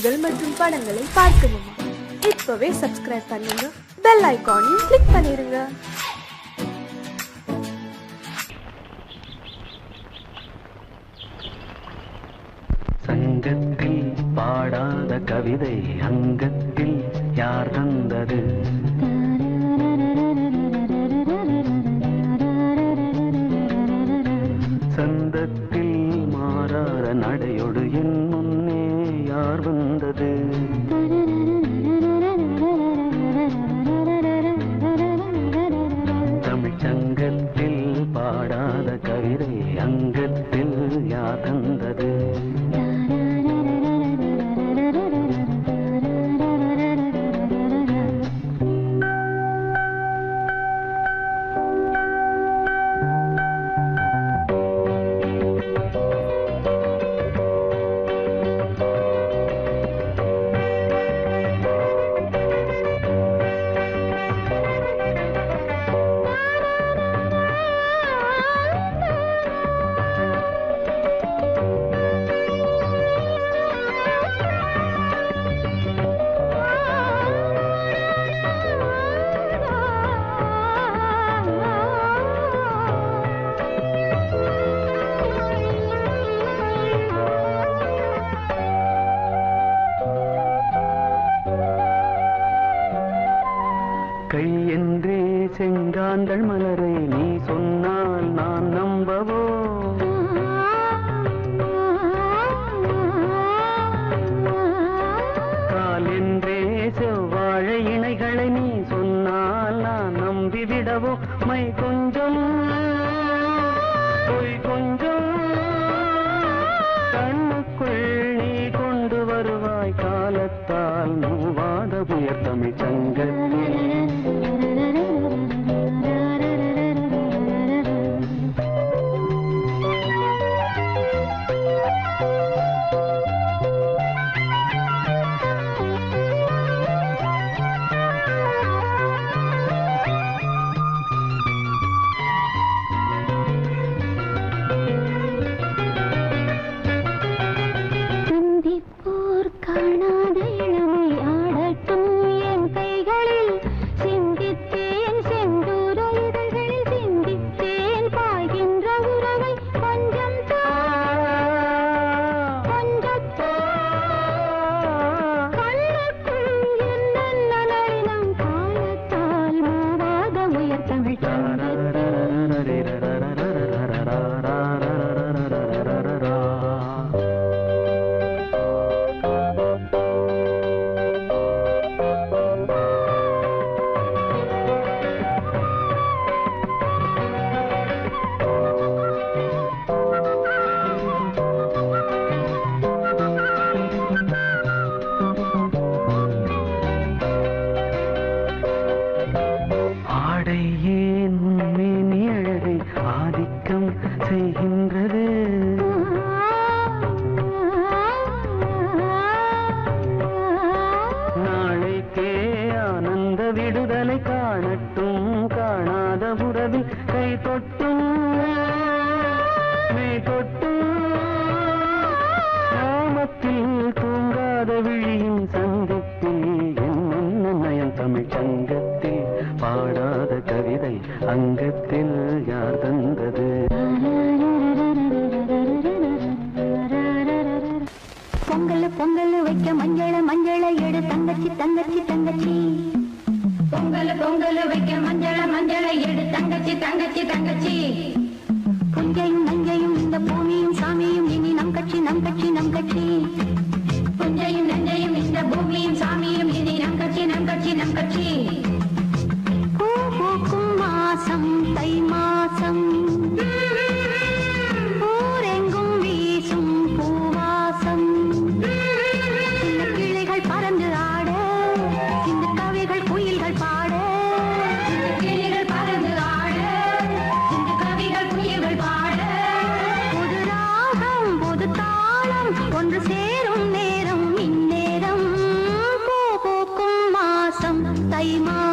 நிகழ்ச்சிகள் மற்றும் படங்களை பார்க்கணுமா? இப்பவே சப்ஸ்கிரைப் பண்ணுங்க, பெல் ஐகானையும் கிளிக் பண்ணிருங்க. சங்கத்தில் பாடாத கவிதை அங்கத்தில் யார் தந்தது? சந்தத்தில் மாறாத நடையோடு என் முன்னே யார் வந்தது? தமிழ் சங்கத்தில் பாடாத கவிதை அங்கத்தில் யார் தந்தது? கை என்றே செங்காந்தள் மலரை நீ சொன்னால் நான் நம்பவோ? கால் என்றே செவ்வாழை இணைகளை நீ சொன்னால் நான் நம்பிவிடவோ? மை கொஞ்சம் பொய் கொஞ்சம் கண்ணுக்குள் நீ கொண்டு வருவாய் காலத்தால் மூவாத புயர் தமிழ் சங்கத்தில். விடுதலை காணட்டும் காணாத உறவில் கை தொட்டும் மெய் தொட்டும் நாமத்தில் தூங்காத விழியின் சந்திப்பில் என்ன நயம் தமிழ் சங்கத்தில் பாடாத கவிதை அங்கத்தில் யார் தந்தது? பொங்கல் பொங்கல் வைக்க மஞ்சள மஞ்சள எடு தங்கச்சி தங்கச்சி தங்கச்சி. பொங்கல் பொங்கல் வைக்க மஞ்சள மஞ்சள எடு தங்கச்சி தங்கச்சி தங்கச்சி. புஞ்சையும் நஞ்சையும் இந்த பூமியும் சாமியும் இனி நம் கட்சி நம் கட்சி நம் கட்சி. புஞ்சையும் நஞ்சையும் இந்த பூமியும் சாமியும் இனி நம் கட்சி நம் கட்சி நம் கட்சி. பூ பூக்கும் மாசம் தை மாசம் ஊரெங்கும் வீசும் பூவாசம். இந்த கிளைகள் பறந்து ஆட இந்த கவிகள் குயில்கள் பாட. இந்த கிளைகள் பறந்து ஆட இந்த கவிகள் குயில்கள் பாட. புது ராகம் புது தாளம் ஒன்று சேரும் நேரம் இந்நேரம். பூ பூக்கும் மாசம் தை மாசம்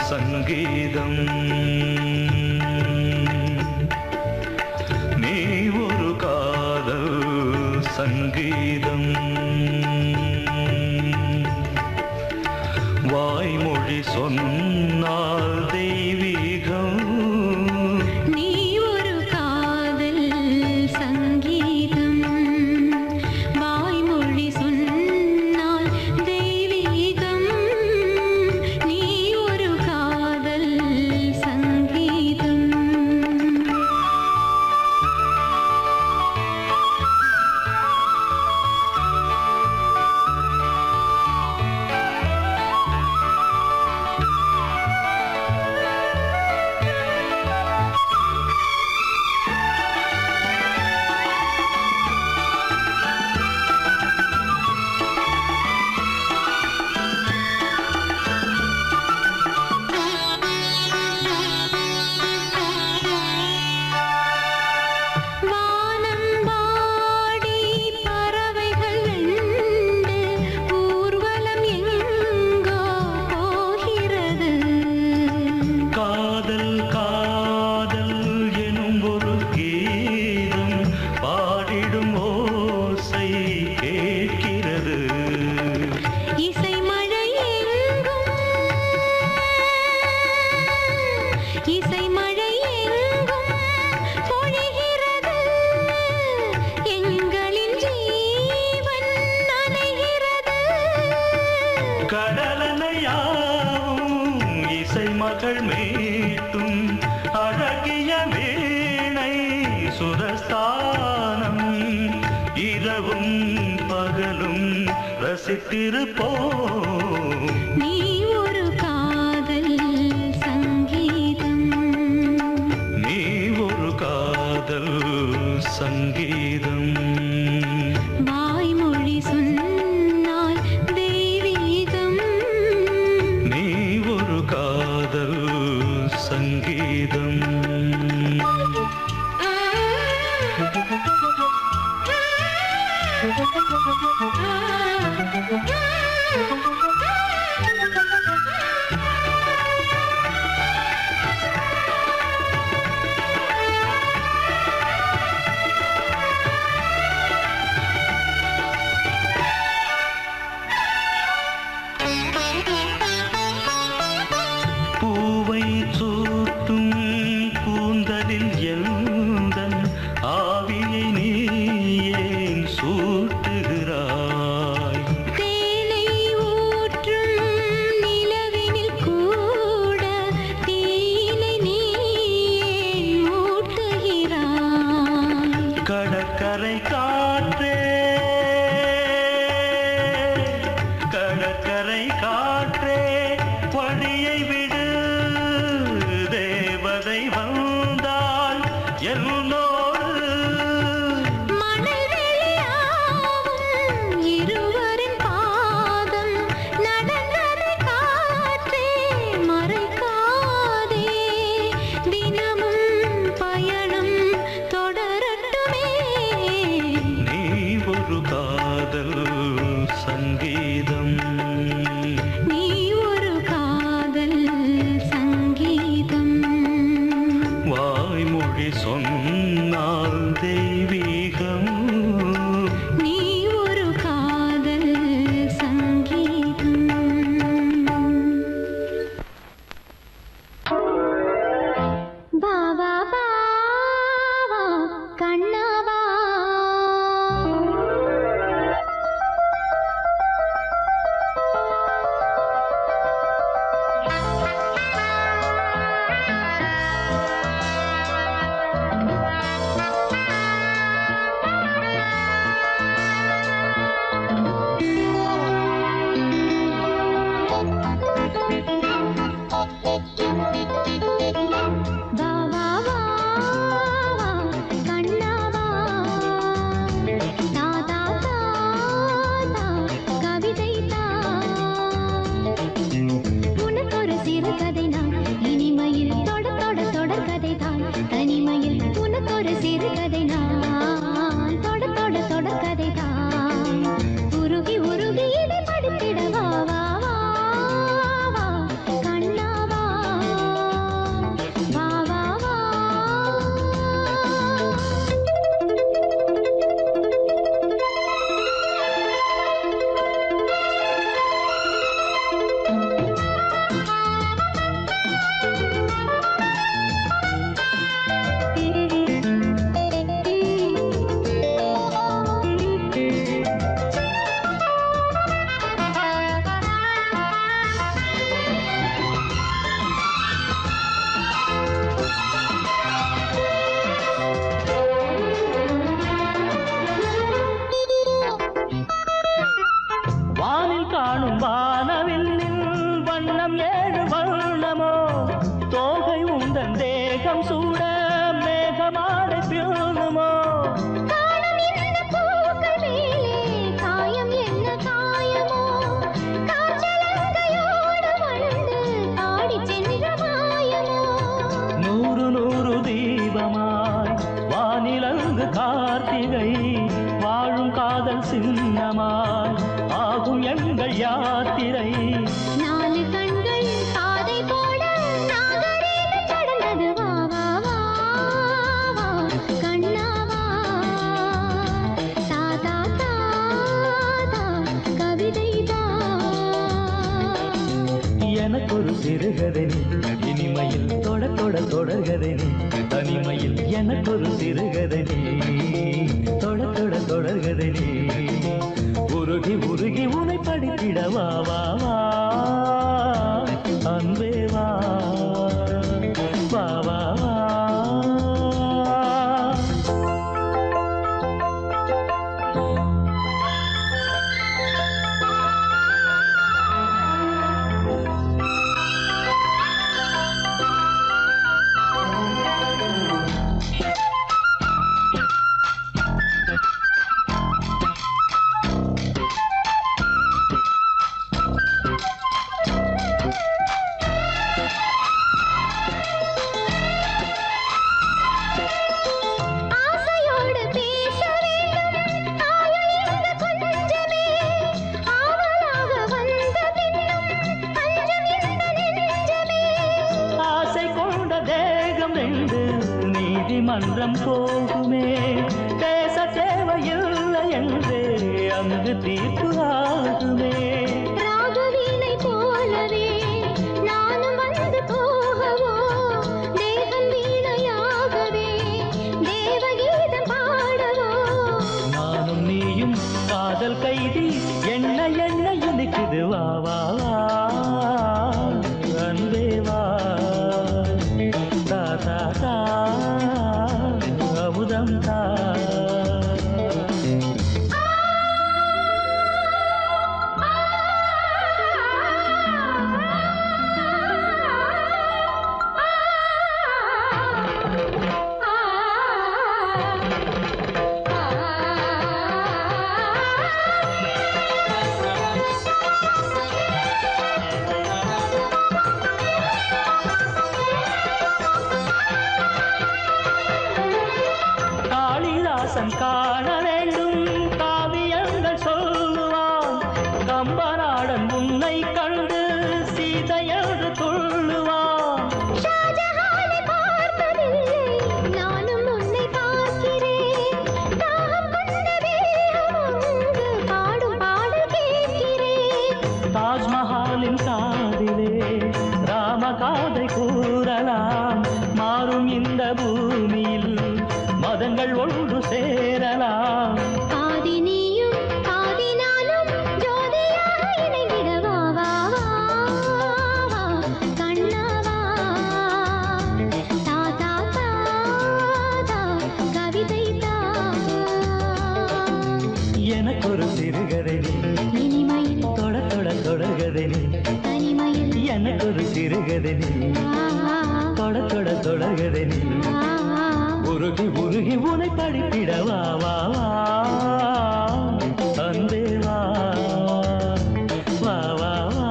சங்கீதம் நீ ஒரு காதல் சங்கீதம் வாய்மொழி சொன்னால் தெய்வீகம் நீ ஒரு காதல் சங்கீதம் வாய்மொழி சொன்னால் தெய்வீகம் நீ ஒரு காதல் சங்கீதம் மகள் மீட்டும் அழகிய வீணை சுரஸ்தானம் இரவும் பகலும் ரசித்திருப்போம் நீ ஒரு காதல் சங்கீதம் நீ ஒரு காதல் சங்கீதம் வாய்மொழி சொன்னால் தெய்வீகம் நீ ஒரு காதல் சங்கீதம் பூவை சூட்டும் கூந்தலில் எந்தன் ஆவியை நீ ஏன் சூட்டுகிறாய் தேனை ஊற்றும் நிலவினில் கூட தீனை நீ ஏன் மூட்டுகிறாய் கடற்கரை காற்றே கடற்கரை காற்றே பணியை விடு தேவதை வந்தால் என்னோடு மணல் வெளியாகும் இருவரின் பாதம் நடந்ததை காற்றே மறைக்காதே தினமும் பயணம் தொடரட்டுமே நீ ஒரு காதல் சங்கீதம் நீ ஒரு காதல் சங்கீதம் வாய்மொழி சொன்னால் தெய்வீகம் நீ ஒரு காதல் சங்கீதம் பாவா பாவா கண்ணாவா உருகி இதை படித்திடவா வா வா வா கண்ணாவா எனக்கொரு சிறுகதை நீ இனிமையில் தொட தொட தொடர்கதை நீ தனிமையில் எனக்கொரு சிறுகதை நீ தொட தொட தொடர்கதை நீ உருகி உருகி உனை படித்திட வா வா வா அன்பே வா வா வா வா மன்றம் போகுமே பேச தேவையில்லை என்றே அங்கு தீர்ப்பு ஆகுமே ராகவீணை போலவே நானும் வந்து போகவோ தேவன் வீணையாகவே தேவகீதம் பாடவோ நானும் நீயும் காதல் கைதி என்ன என்ன இனிக்குது வா வா வா அன்பே வா தா தா தா அமுதம் தா காண வேண்டும் காவியங்கள் சொல்லுவான் கம்பநாடன் உன்னை கண்டு சீதையென்று துள்ளுவான் ஷாஜஹானை பார்த்ததில்லை நானும் உன்னை பார்க்கிறேன் தாகம் கொண்ட தேகம் ஒன்று பாடும் பாடல் கேட்கிறேன் தாஜ்மஹாலின் காதிலே ராமகாதை கூறலாம் மாறும் இந்த பூமியில் மதங்கள் ஒன்று சேரலாம் பாதி நீயும் பாதி நானும் ஜோதியாக இணைந்திட வா வா வா கண்ணவா தா தா தா தா கவிதை தா எனக்கொரு சிறுகதை நீ இனிமையில் தொட தொட தொடர்கதை நீ தனிமையில் எனக்கொரு சிறுகதை நீ தொட தொட தொடர்கதை நீ உருகி உருகி உனை படித்திட வா வா வா அன்பே வா வா வா வா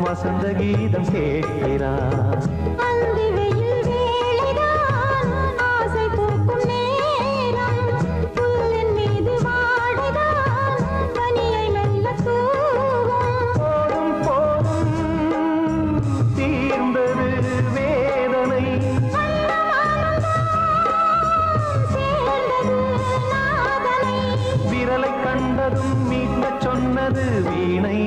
வசந்த கீதம் கேட்கிறார். அந்தி வெயில் வேளைதான் ஆசை பூக்கும் நேரம், புல்லின் மீது வாடைதான் பனியை மெல்ல தூவும். போதும் போதும் தீர்ந்தது வேதனை, சேர்ந்தது நாதனை. விரலை கண்டதும் மீட்க சொன்னது வீணை.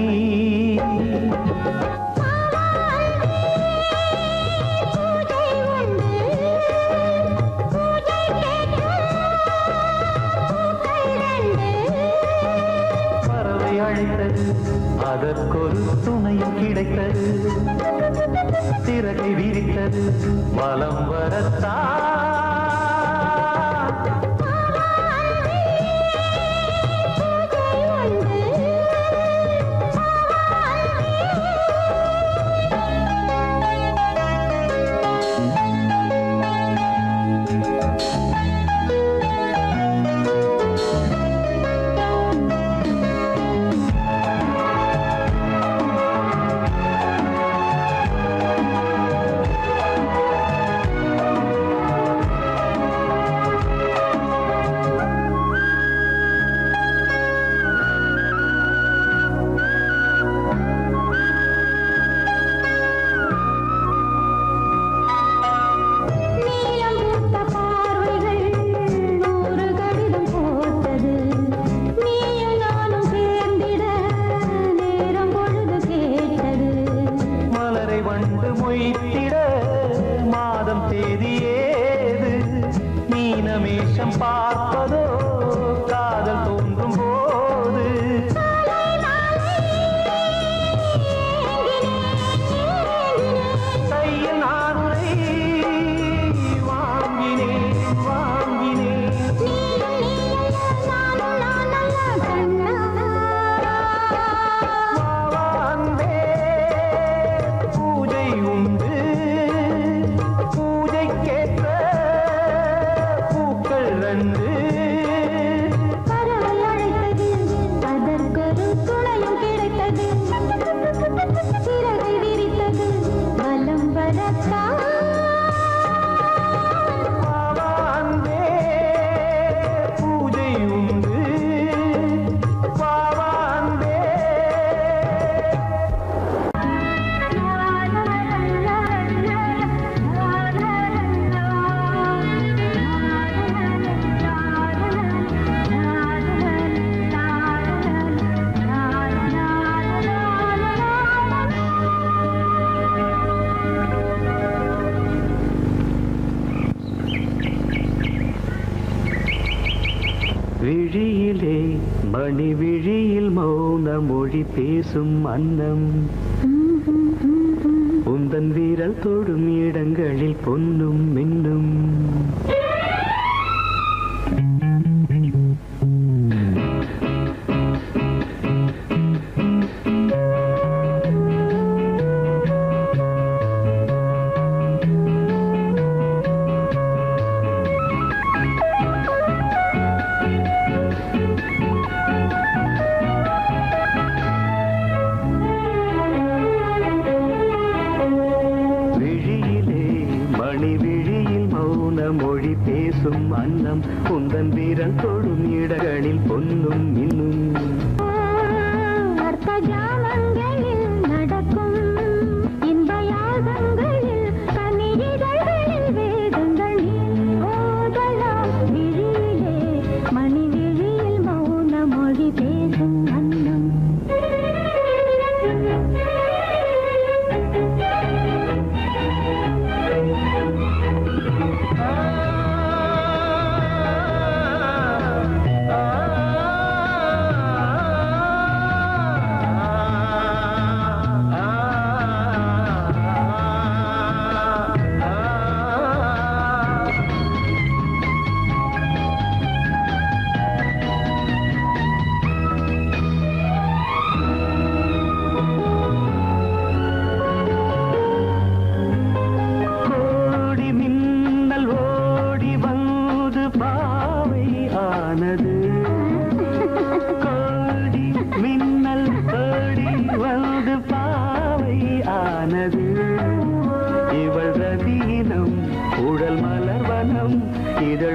பூஜை உண்டு, பூஜை கேட்கும் பூக்கள் ரெண்டு. பறவை அழைத்தது, அதற்கொரு துணையும் கிடைத்தது. சிறகை விரித்தது, வலம் வரத்தான். நீலம் பூத்த பார்வைகள் நூறு கடிதம் போட்டது. நீயும் நானும் சேர்ந்திட நேரம் பொழுது கேட்டது. மலரை வண்டு மொய்த்திட மாதம் தேதி ஏது? மீனமேஷம் பார்ப்பதோ காதல் தோன்றும் போது. கையில் நான் உரை வாங்கினேன் வாங்கினேன். வாவாந்தே பூஜை உண்டு, பூஜைக்கேற்ற பூக்கள் ரெண்டு. பறவை அழைத்தது, அதற்கொரு துணையும் கிடைத்தது. சிறகை விரித்தது, வலம் வரத்தான். வாவாந்தே பூஜை உண்டு, வாவாந்தே. விழியிலே மணி விழியில் மௌன மொழி பேசும் அன்னம், உந்தன் வீரல் தொடும் இடங்களில் பொன்னும் மின்னும். விழியிலே மணி விழியில் மௌன மொழி பேசும் அன்னம், உந்தன் வீரல் தொடும் இடங்களில் பொன்னும் மின்னும். அர்த்த ஜாமங்களில் நடக்கும் இன்ப யாகங்களில் கனியிதழ்களில் வேதங்கள் நீ ஓதலாம். விழியிலே மணி விழியில் மௌன மொழி பேசும் அன்னம். ஆ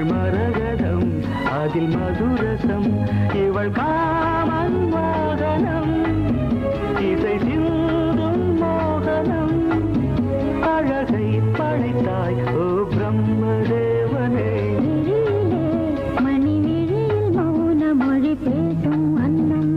இதழ் மரகதம் அதில் மதுரசம் இவள் காமன் வாகனம் இசை சிந்தும் மோகனம் அழகை படைத்தாய் ஓ பிரம்மதேவனே மணி விழியில் மௌன மொழி பேசும் அன்னம்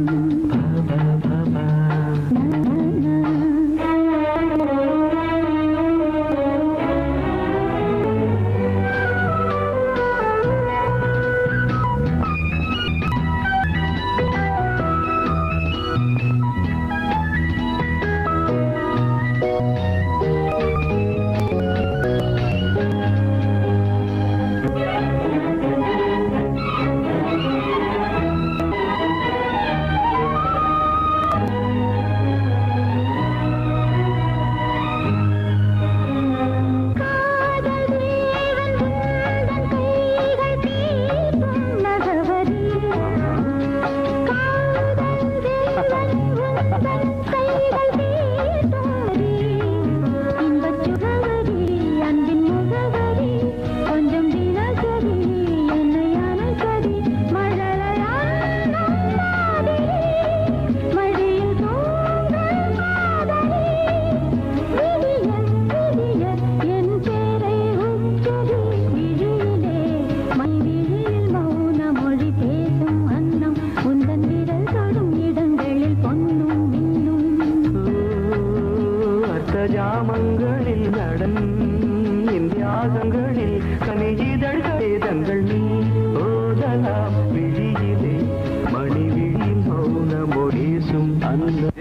ஜாமங்களில் நடன் இந்தியாகங்களில் கனிஜிதழ்களே தங்கள் நீ ஓதலாம் விழியிலே மணி விழியில் மௌன மொழிசும் அந்த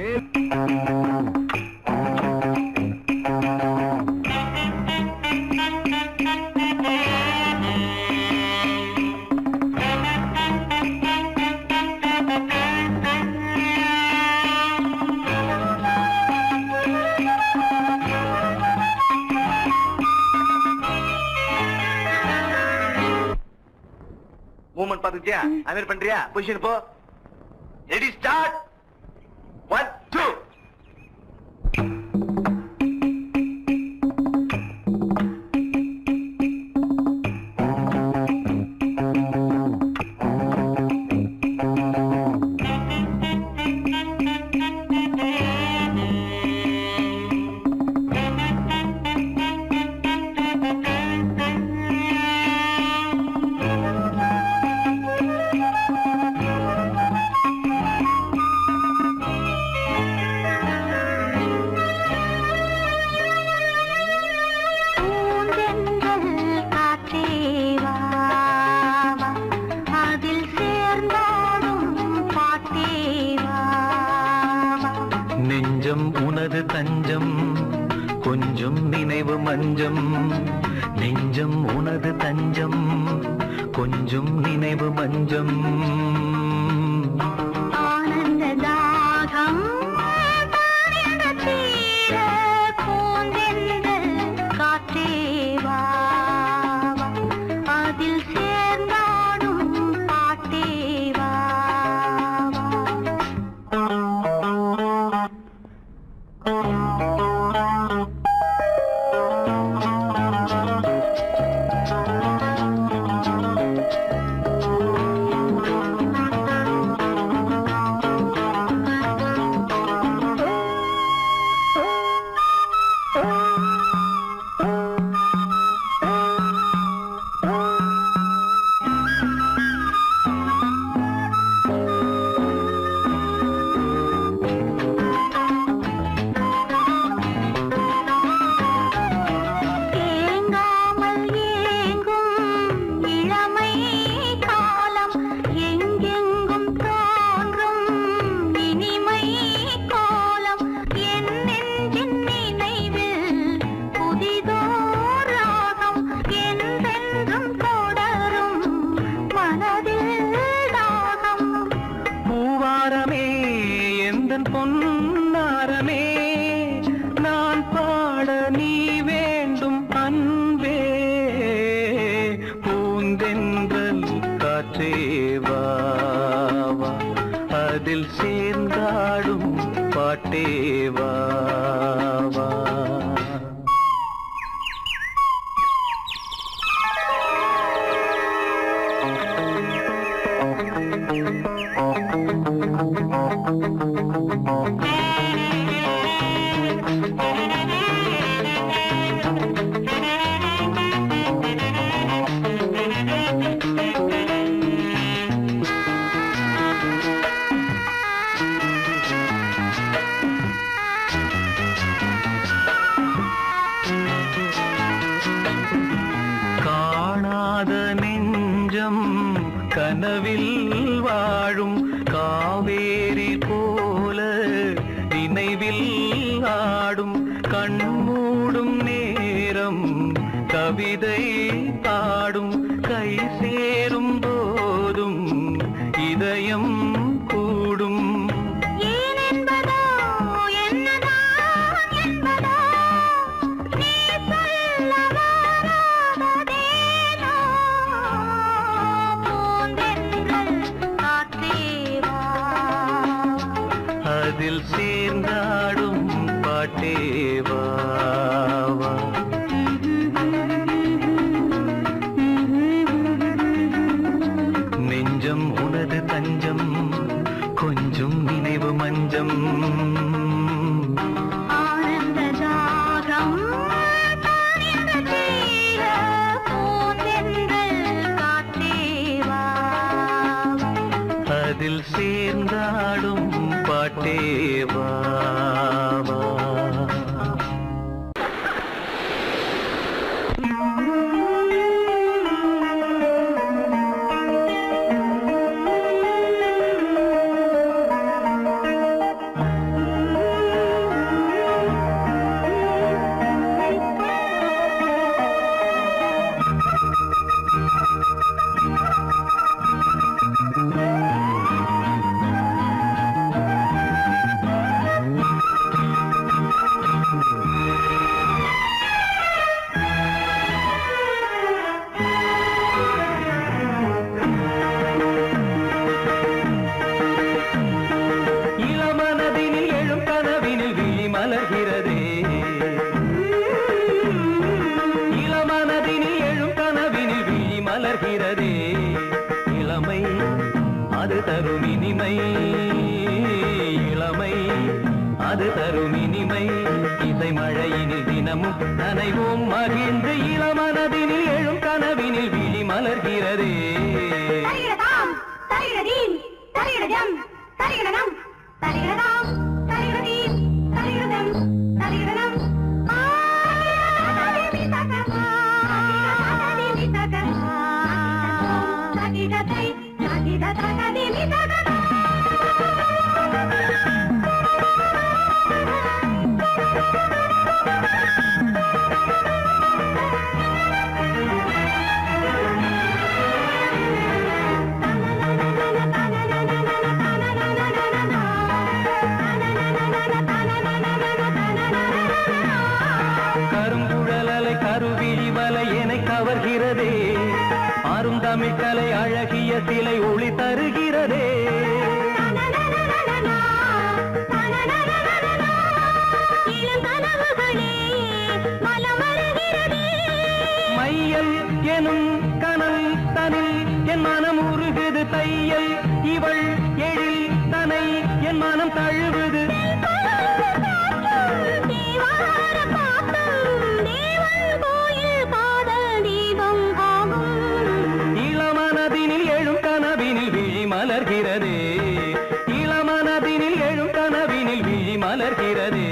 மூவ்மெண்ட் பாத்துக்கிட்டியா? அமீர் பண்றியா? பொசிஷன் போ. Ready start. 1 2 நெஞ்சம் உனது தஞ்சம் கொஞ்சம் நினைவு மஞ்சம் நெஞ்சம் உனது தஞ்சம் கொஞ்சம் நினைவு மஞ்சம் ஆனந்த தாகம் தீர பூந்தென்றல் காற்றே வா அதில் சேர்ந்தாடும் பாட்டே வா பொன்னாரமே நான் பாட நீ வேண்டும் அன்பே பூந்தென்றல் காற்றே வா அதில் சேர்ந்தாடும் பாட்டே வா கனவில் வாழும் காவேரி போல நினைவில் ஆடும் கண்மூடும் நேரம் கவிதை பாடும் கை சேரும் போதும் இதயம் கூடும் அதில் சேர்ந்தாடும் பாட்டேவா நெஞ்சம் உனது தஞ்சம் கொஞ்சம் நினைவு மஞ்சம் அதில் சேர்ந்தாடும் பாட்டேவா இளமை அது தரும் இனிமை இளமை அது தரும் இனிமை இசை மழையினில் தினமும் நனைவோம் மகிழ்ந்து இளமனதினில் எழும் கனவினில் விழி மலர்கிறதே கருங்குழலலை கருவிழி வலை என கவர்கிறதே அருந்தமிழ் கலை அழகிய சிலை ஒளி தருகிறதே மையல் எனும் கனல் தனில் என் மனம் உருகுது தையல் இவள் எழில் தனை என் மனம் தழுவுது இளமனதினில் எழும் கனவினில் விழி மலர்கிறதே இளமனதினில் எழும் கனவினில் விழி மலர்கிறதே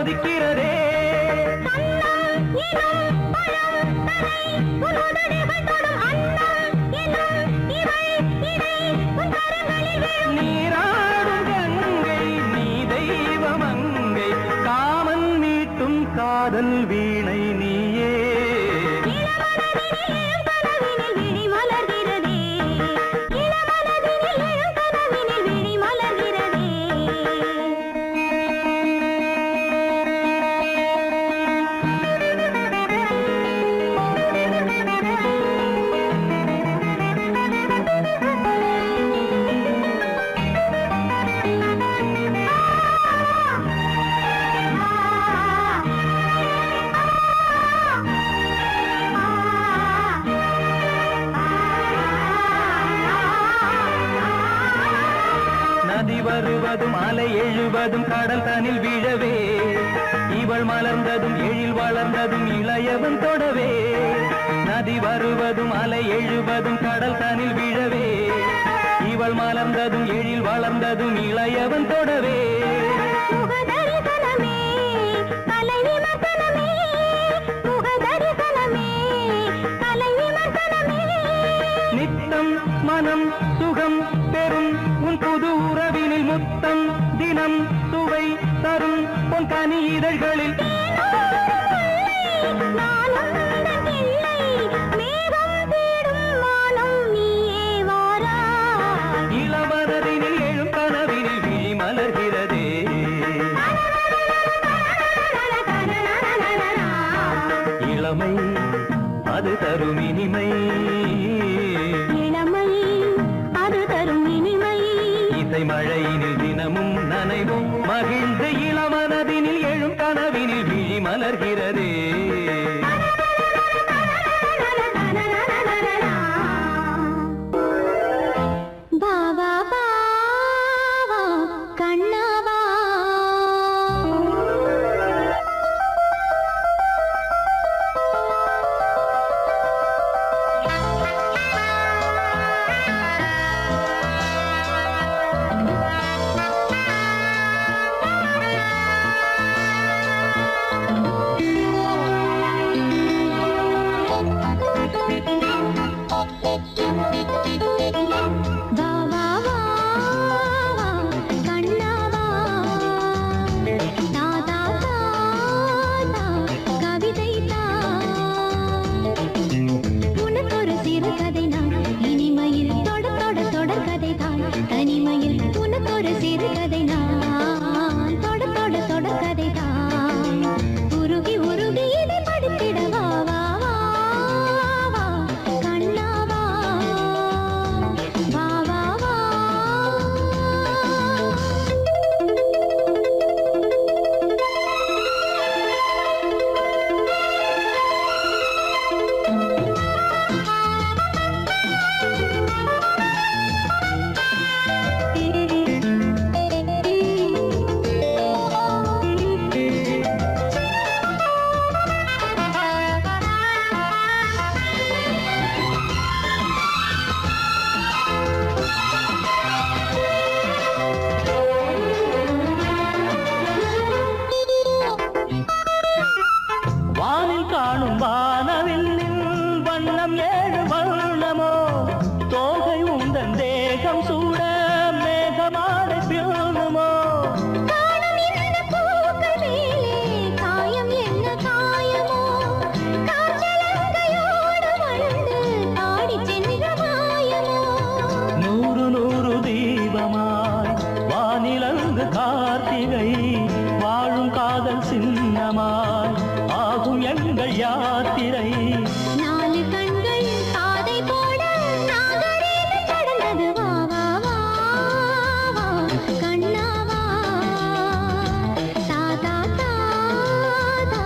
கொதிக்கிறதே நீராடும் கங்கை நீ தெய்வமங்கை காமன் மீட்டும் காதல் வீணை நீயே வருவதும் அலை எழுவதும் கடல் தனில் வீழவே இவள் மலர்ந்ததும் எழில் வளர்ந்ததும் இளையவன் தொடவே நதி வருவதும் அலை எழுவதும் கடல் தனில் வீழவே இவள் மலர்ந்ததும் எழில் வளர்ந்ததும் இளையவன் தொடவே நித்தம் மனம் சுகம் பெறும் உன் புது உறவினில் முத்தம் தினம் சுவை தரும் உன் கனி இதழ்களில் இளவரதினில் எழும் கனவினில் விழி மலர்கிறதே இளமை அது தரும் இனிமை இசை மழையினில் தினமும் நனைவும் மகிழ்ந்து இளமனதினில் எழும் கனவினில் விழி மலர்கிறதே கார்த்திகை வாழும் காதல் சின்னமாய் ஆகும் எங்கள் யாத்திரை. நாலு கண்கள் பாதை போட நாகரீகம் கடந்தது. வா வா வா வா கண்ணாவா தாதா தாதா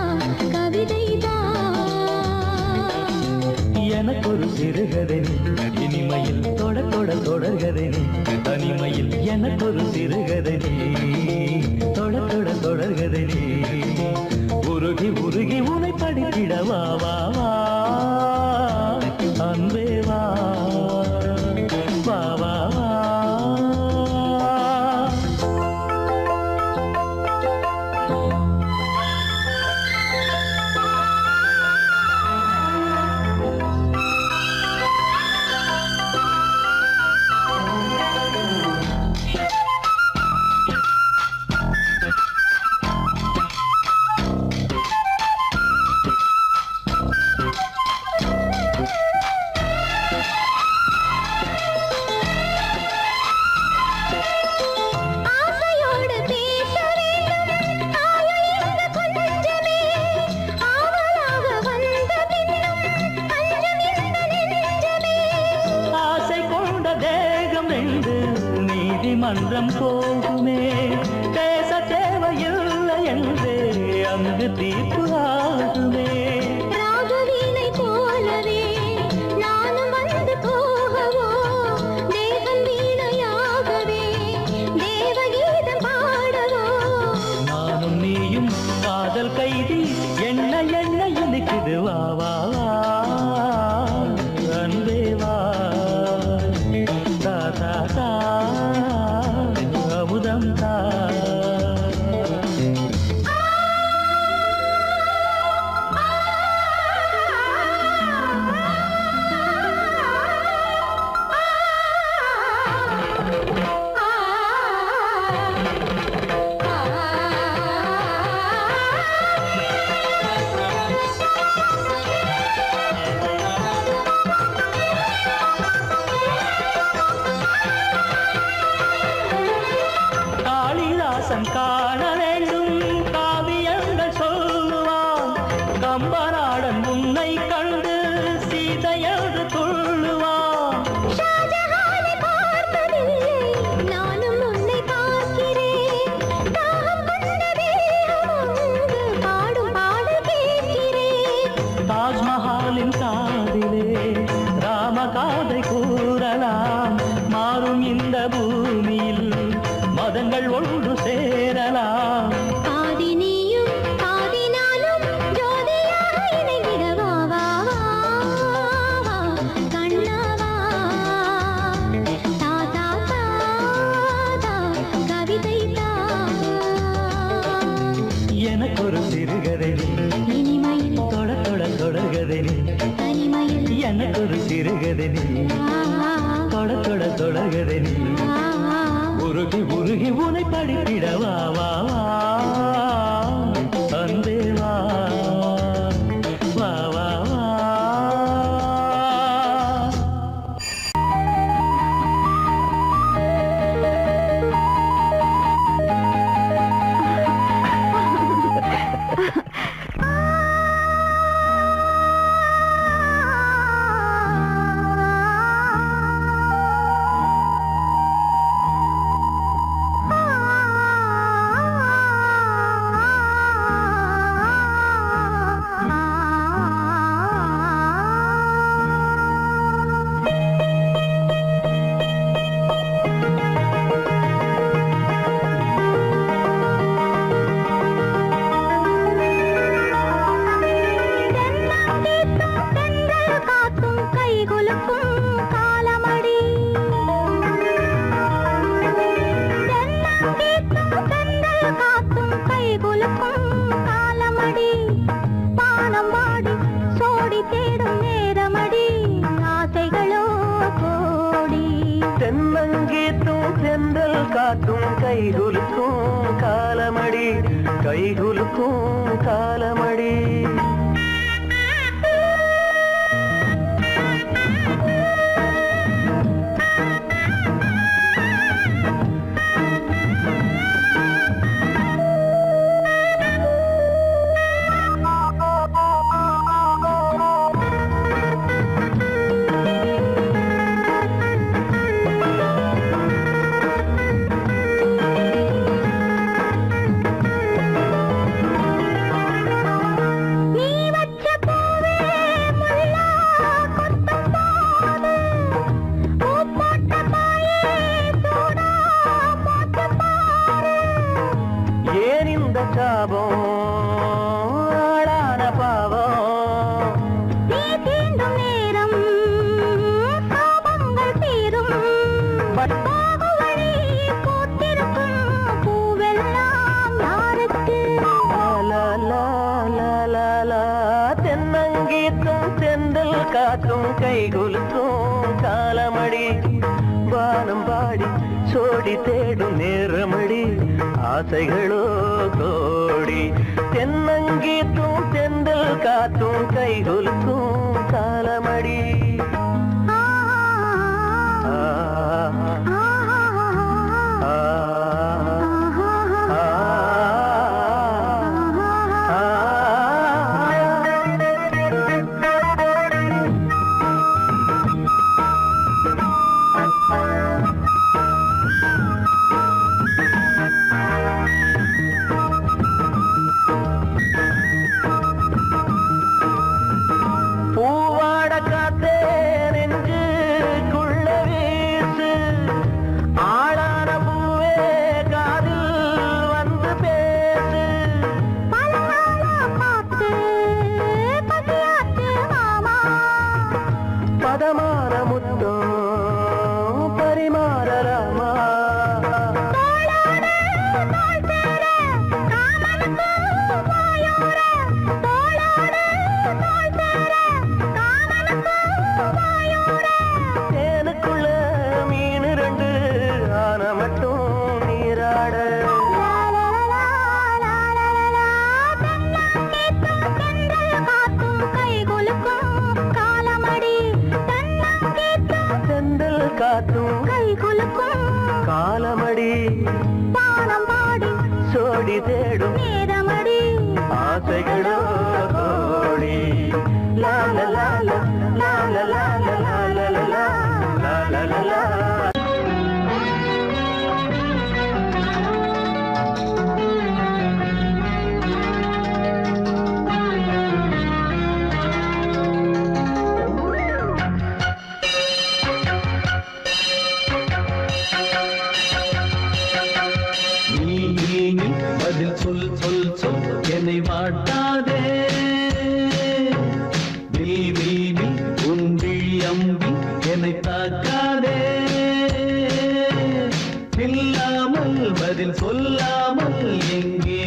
கவிதைதா. எனக்கொரு சிறுகதை இனிமையில் தொட தொட தொடர்கதை தனிமையில் எனக்கொரு சிறுகதை தொட தொட தொடர்கதை உருகி உருகி உனை படித்திட வா வா வா. என்றே அங்கு தீர்ப்பு ஆகுமே. ராகவீணை போலவே நானும் வந்து போகவோ, தேவன் வீணையாகவே தேவகீதம் பாடவோ. நானும் நீயும் காதல் கைதி, என்ன என்ன இனிக்குது, வா வா வா அன்பே வா, தா தா தா அமுதம் தா. காண வேண்டும் காவியங்கள் சொல்லுவான், கம்பநாடன் உன்னை கண்டு சீதையது துள்ளுவான். ஷாஜஹானை பார்த்ததில்லை, நானும் உன்னை பார்க்கிறேன். தாகம் கொண்ட தேகம் ஒன்று பாடும் பாடல் கேட்கிறேன். தாஜ்மஹாலின் காதிலே ராமகாதை கூறலாம், மாறும் இந்த பூமியில் மதங்கள் ஒன்று சேரலாம். பாதி நீயும் பாதி நானும் ஜோதியாக இணைந்திடவா, வா வா கண்ணவா, தா தா தா தா கவிதை தா. எனக்கு ஒரு சிறுகதை இனிமையில் தொட தொட தொடர்கதை, தனிமையில் எனக்கு ஒரு சிறுகதை தொட தொட தொடர்கதை, உருகி உருகி உனை படித்திடவா, வா வா அன்பே வா வா வா வா. கைகுலுக்கும் காலமடி, கைகுலுக்கும் காலமடி. கைகுலுக்கும் காலமடி, வானம் பாடி சோடி தேடும் நேரமடி, ஆசைகளோ கோடி. தென்னங்கீத்தும் தென்றல் காத்தும் கைகுலுக்கும் காலமடி. தேடும் நேரமடி ஆசைகளோ கோடி லா லா லா லா லா லா லா லா லா லா லா லா லா லா. பதில் சொல் சொல் சொல் என்னை வாட்டாதே நீ உன்றி அம்பி என்னை தாக்காதே இல்லாமல் பதில் சொல்லாமல் எங்கே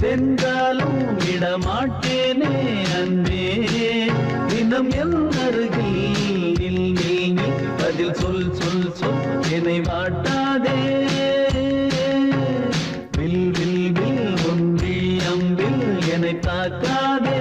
சென்றாலும் விடமாட்டேனே அன்பே தினம் என் அருகில் பதில் சொல் சொல் சொல் என்னை வாட்டாதே வில் வில் வில் ஒன்றி அம்பில் என்னை தாக்காதே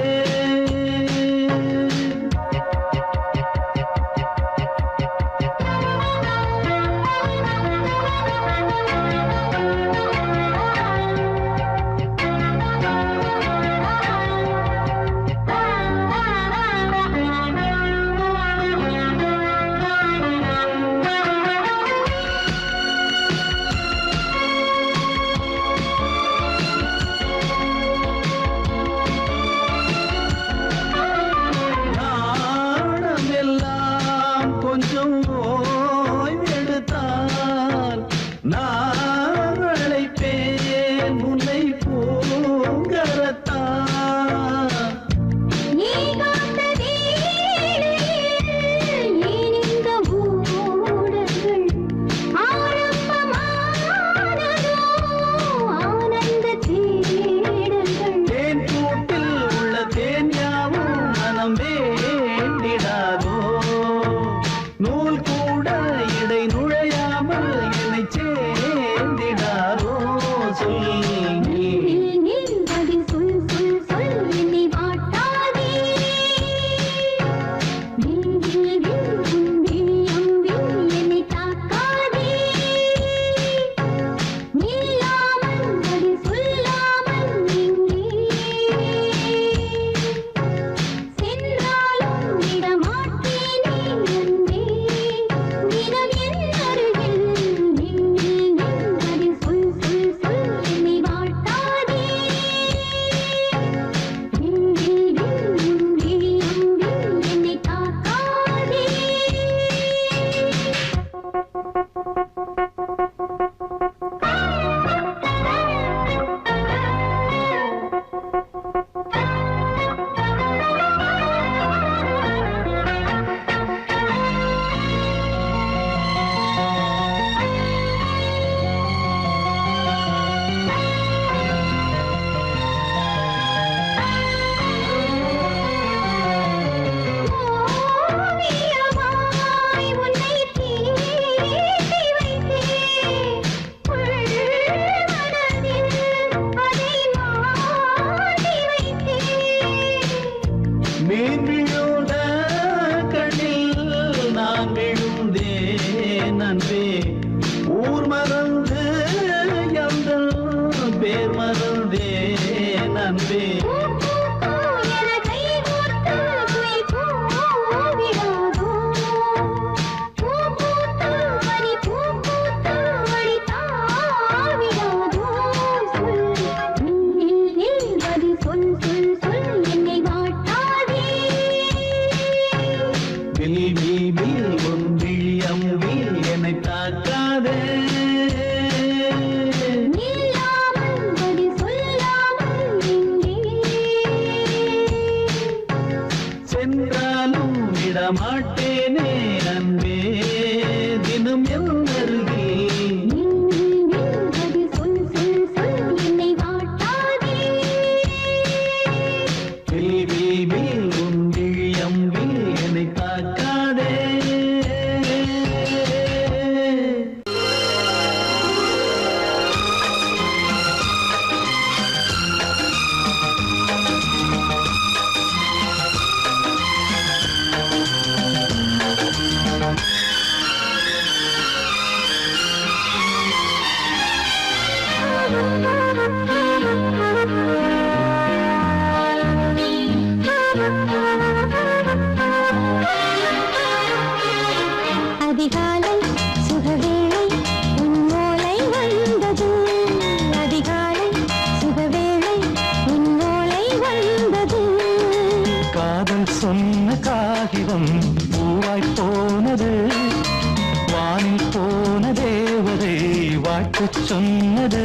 சொன்னது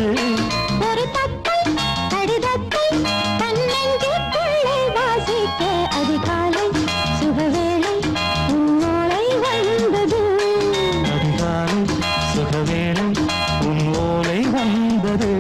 ஒரு தத்தை கடிதத்தை தன்னெஞ்சுக்குள்ளே வாசிக்க அதிகாலை சுகவேளை உன்னோளை வந்தது. அதிகாலை சுகவேளை உன் ஓலை வந்தது.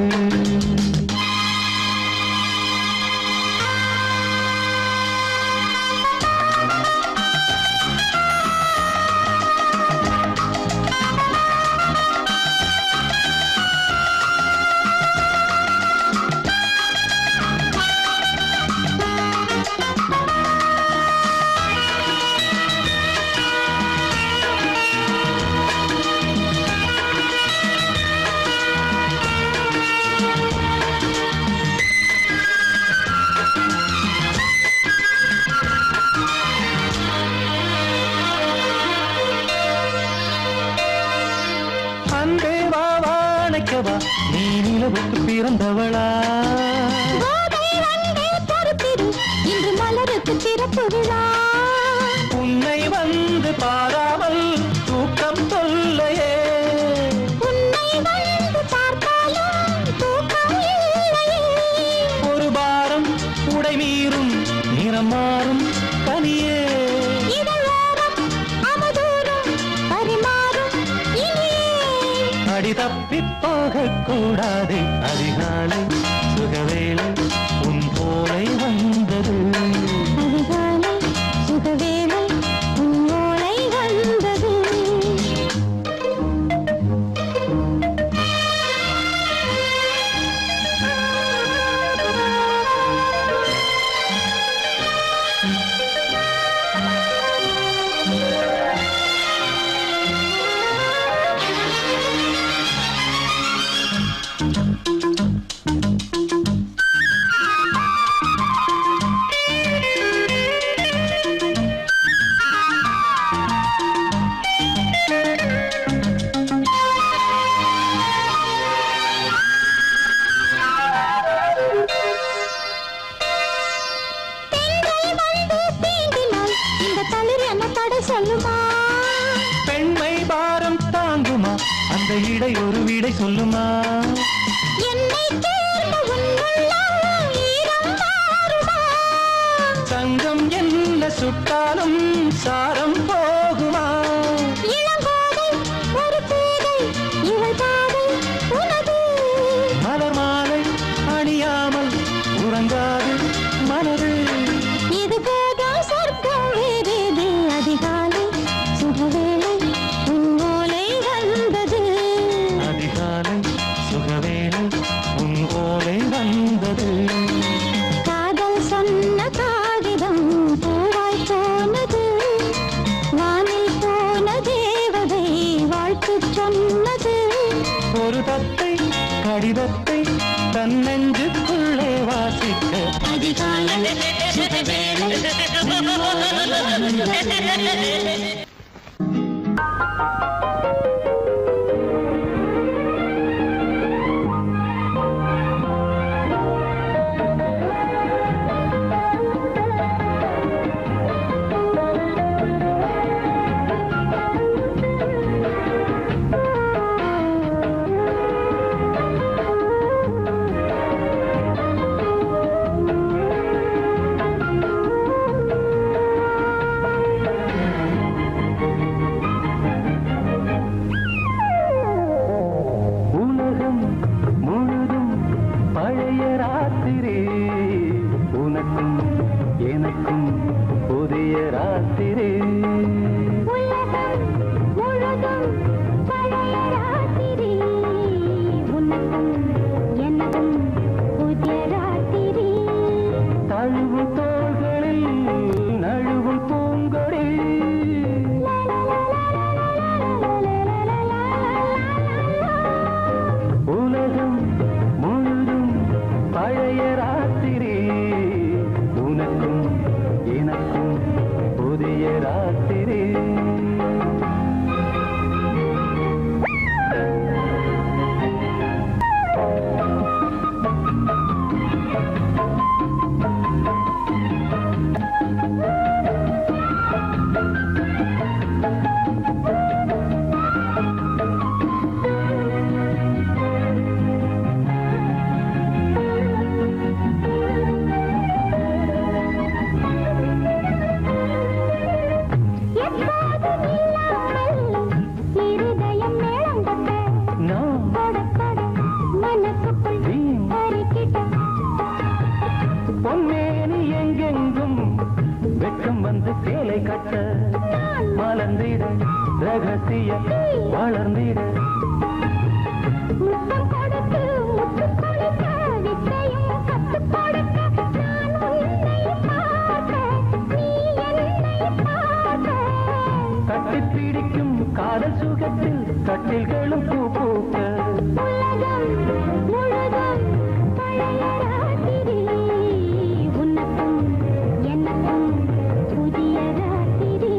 அன்பே வா வாழைக்கவா நீ நிலவுக்கு பிறந்தவளா? கோதை வந்தே பொறுத்திரு இன்று மலருக்கு திறப்பு விழா. உன்னை வந்து பாராமல் தூக்கம் தொல்லையே. உன்னை வந்து பார்த்தாலும் தூக்கம் இல்லையே. ஒரு பாரம் உடை மீறும் நிறம் மாறும் பனியே. இதழோரம் அமுதூரம் பரிமாறும் இனியே. அடி தப்பிப் போகக் கூடாது. அதிகாலை சுகவேளை உன் போலை வந்தது. அதிகாலை சுகவேளை உன்னோளை வந்தது. பெண்கள் வந்து தீண்டினால் இந்த தளிர் என்ன தடை சொல்லுமா? பெண்மை பாரம் தாங்குமா? அந்த இடை ஒரு விடை சொல்லுமா? என்னை தேர்ந்த உன்னுள்ளம் ஈரம் மாறுமா? சங்கம் என்ன சுட்டாலும் சாரம் போகுமா? இளங்கோதை ஒரு பேதை இவள் பாதை உனது. மலர் மாலை அணியாமல் உறங்காது மனது. இது போதும் சொர்க்கம் வேறேது. அதிகாலை சுகவேளை உன்னோலை வந்தது. அதிகாலை சுகவேளை உன் ஓலை வந்தது. காதல் சொன்ன காகிதம் பூவாய் போனது. வானில் போன தேவதை வாழ்த்து சொன்னது. ஒரு தத்தை கடிதத்தை தன்னெஞ்சுக்குள்ளே வாசிக்க அதிகாலை சுகவேளை உன்னோலை வந்தது. உலகம் முழுதும் பழைய ராத்திரி. உனக்கும் எனக்கும் புதிய ராத்திரி. உலகம் முழுதும் பழைய ராத்திரி. உனக்கும் எனக்கும் புதிய ராத்திரி. தழுவும் தோள்களில் நழுவும் பூங்கொடி. உலகம் முழுதும் பழைய ராத்திரி. உனக்கும் எனக்கும் புதிய ரகசிய வளர்ந்திட முத்தம் கொடுத்து முத்து கொடுக்க வித்தையும் கத்து கொடுக்க நான் உன்னை பார்க்க நீ என்னை பார்க்க கட்டி பிடிக்கும் காதல் சுகத்தில் கட்டில்களும் பூ பூக்க உலகம் முழுதும் பழைய ராத்திரி உனக்கும் எனக்கும் புதிய ராத்திரி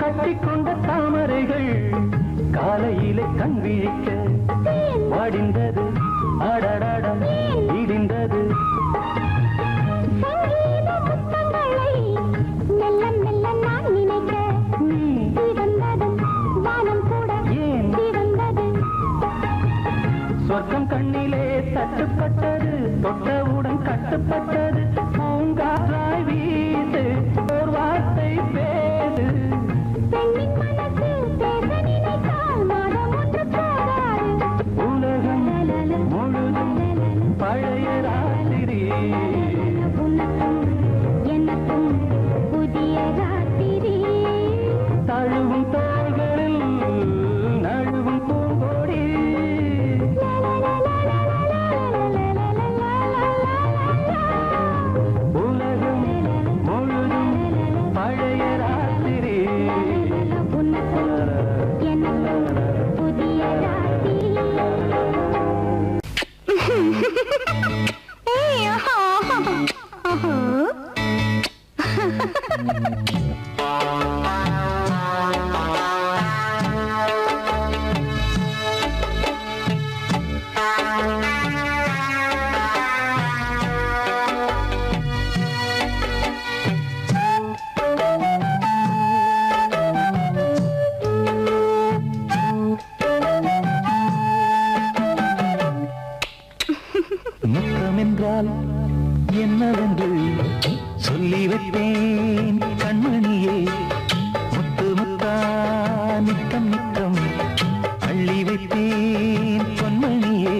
கட்டிக்கொண்ட தாமரைகள் காலையிலே கண் விழிக்க வாடிந்தது அடடடம் இடிந்தது சங்கீத முத்தங்களை மெல்ல மெல்ல நான் நினைக்க சிவந்ததும் வானம் கூட ஏன் சிவந்தது சொர்க்கம் கண்ணிலே தட்டுப்பட்டது தொட்டவுடன் கட்டுப்பட்டது பூங்காற்றாய் வீசு ஒரு வார்த்தை பேசு பெண்ணின் மனசு பேச நினைத்தால் மாதம் ஒன்று போராது உலகம் முழுதும் பழைய ராத்திரி உனக்கும் எனக்கும் புதிய ராத்திரி தழுவும் தோள்களில் நழுவும் பூங்கோடி உலகம் முழுதும் பழைய ராத்திரி உனக்கும் எனக்கும் புதிய ராத்திரி முத்தம் என்றால் என்னவென்று சொல்லி வைத்தேன் கண்மணியே முத்து முத்தா நித்தம் நித்தம் அள்ளி வைத்தேன் பொன்மணியே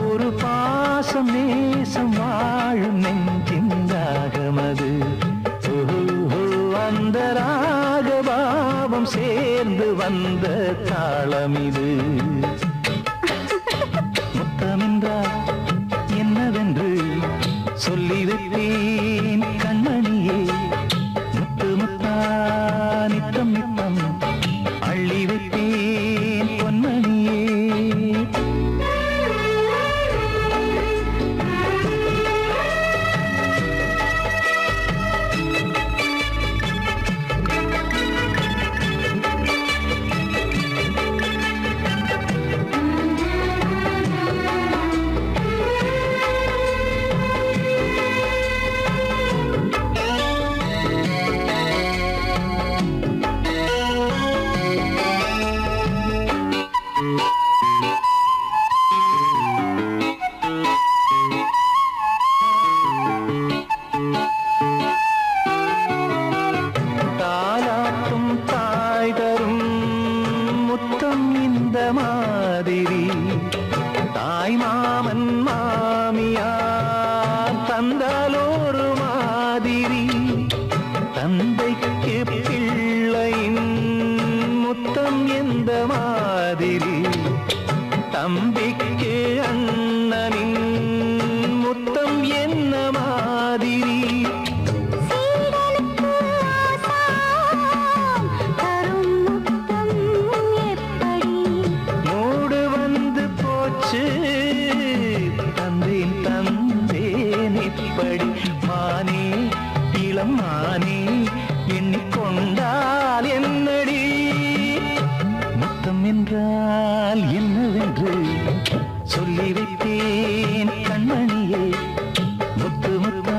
ஒரு பாசம் நேசம் வாழும் நெஞ்சின் ராகமது அந்த ராகபாவம் சேர்ந்து வந்த தாளமிது முத்தமென்றால் என்னவென்று சொல்லி வைத்தேன் கண்மணியே முத்து முத்தா நித்தம் நித்தம் அள்ளி வைத்தேன் பொன்மணியே தாலாட்டும் தாய் தரும் முத்தம் இந்த மாதிரி தாய் மாமன் மாமியார் தந்தாலோரு மாதிரி தந்தைக்கு பிள்ளையின் முத்தம் எந்த மாதிரி தம்பிக்கு அண்ணனின் முத்தம் என்ன மாதிரி சீடனுக்கு ஆசான் தரும் முத்தம் எப்படி மூடு வந்து போச்சு தந்தேன் தந்தேன் இப்படி மானே இளம் மானே எண்ணிக்கொண்டால் என்னடி முத்தம் என்றால் என்னவென்று சொல்லி வைத்தேன் கண்மணியே முத்து முத்தா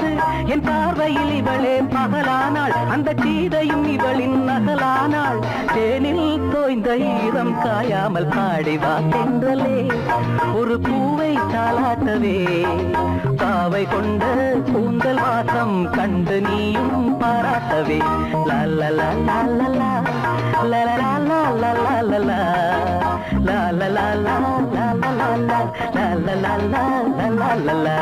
வந்தது என் பார்வையில் இவளே பகலானாள் அந்த சீதையும் இவளின் நகலானாள் தேனில் தோய்ந்த ஈரம் காயாமல் பாடிவா தென்றலே ஒரு பூவை தாளாட்டவே பாவை கொண்ட கூந்தல் வாசம் கண்டு நீயும் பாராட்டவே லல்லலா லல்லலா லல்லலா லல்லலா லல்லலா லல்லலா லல்லலா லல்லலா